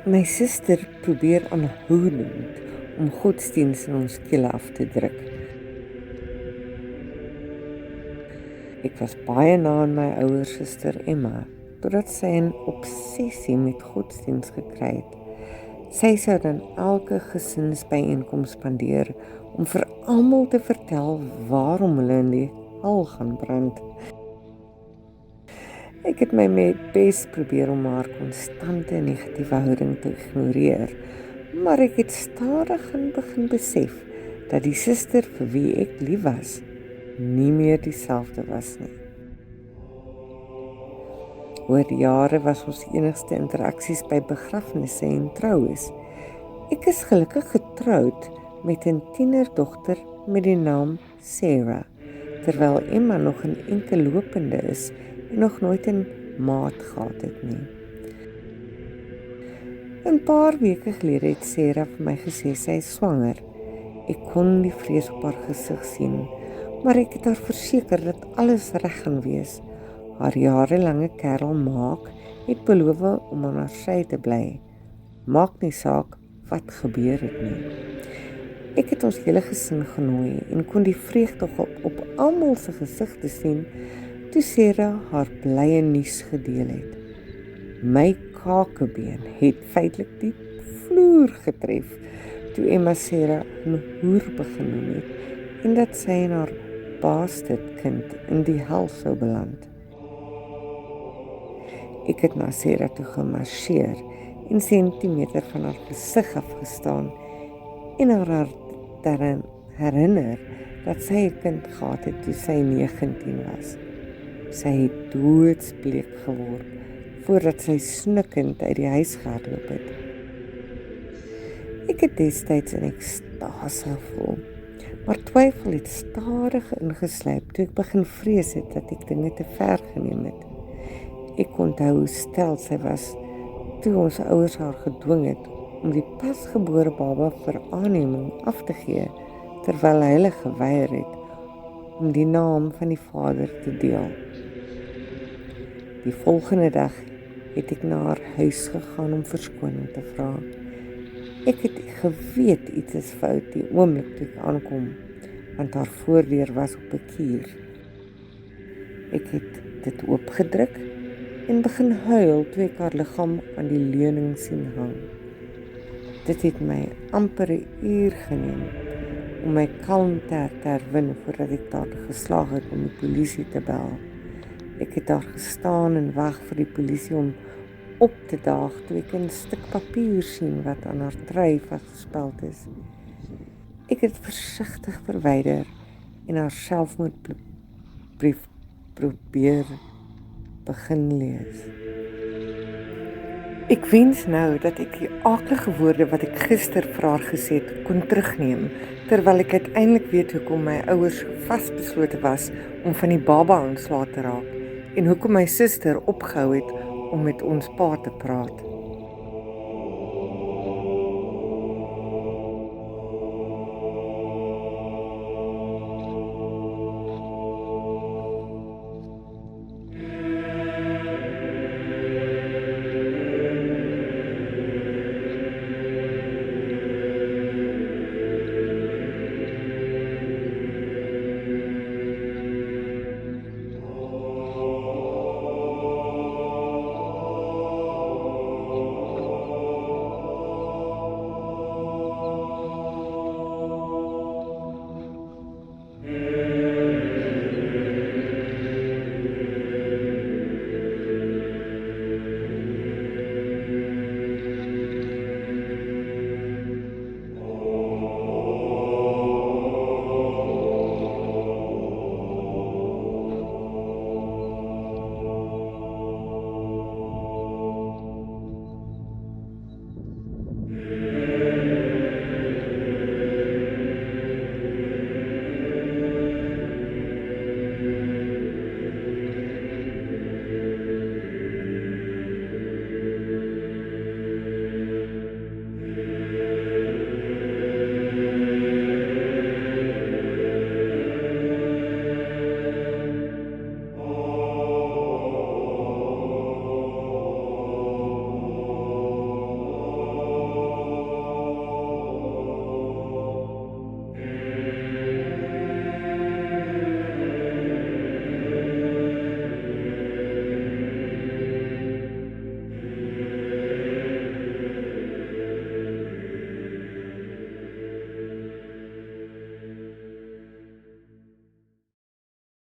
My suster probeer aanhoudend om godsdiens in ons kele af te druk. Ek was baie na aan my ouer suster Emma, totdat sy 'n obsessie met godsdiens gekry het. Sy sou dan elke gesinsbyeenkoms spandeer om vir almal te vertel waarom hulle in die hel gaan brand. Ek het my bes probeer om haar konstante negatiewe houding te ignoreer, maar ek het stadig begin besef dat die suster vir wie ek lief was, nie meer dieselfde was nie. Oor die jare was ons enigste interaksies by begrafnisse en troues. Ek is gelukkig getroud met 'n tienerdogter met die naam Sarah, terwyl Emma nog 'n enkel lopende is en nog nooit 'n maat gehad het nie. 'n Paar weke gelede het Sarah vir my gesê sy is swanger. Ek kon die vrees op haar gesig sien, maar ek het haar verseker dat alles reg gaan wees. Haar jarelange kerel Mark het beloof om aan haar sy te bly. Maak nie saak wat gebeur het nie. Ek het ons hele gesin genooi en kon die vreugde op almal se gesigte sien toe Sarah haar blye nuus gedeel het. My kakebeen het feitelik die vloer getref toe Emma Sarah 'n hoer begin noem het en dat sy en haar bastardkind in die hel sou beland. Ek het na Sarah toe gemarseer en sentimeter van haar gesig afgestaan en haar daaraan herinner dat sy 'n kind gehad het toe sy 19 was. Sy het doodsbleek geword voordat sy snikkend uit die huis gehardloop het. Ek het destyds in ekstase gevoel, maar twyfel het stadig ingeslyp toe ek begin vrees het dat ek dinge te ver geneem het. Ek onthou hoe stel sy was toe ons ouers haar gedwing het om die pasgebore baba vir aanneming af te gee, terwyl hulle geweier het om die naam van die vader te deel. Die volgende dag het ek na haar huis gegaan om verskoning te vra. Ek het geweet iets is fout die oomblik toe ek aankom, want haar voordeur was op 'n kier. Ek het dit oopgedruk en begin huil toe ek haar liggaam aan die leuning sien hang. Dit het my amper 'n uur geneem om my kalmte te herwin voordat ek daar geslaag het om die polisie te bel. Ek het daar gestaan en wag vir die polisie om op te daag toe ek 'n stuk papier sien wat aan haar trui vasgespeld is. Ek het versigtig verwyder en haar selfmoordbrief probeer begin lees. Ek wens nou dat ek die aaklige woorde wat ek gister vir haar gesê het kon terugneem, terwyl ek uiteindelik weet hoekom my ouers vasbeslote was om van die baba ontslae te raak en hoekom my suster opgehou het om met ons pa te praat.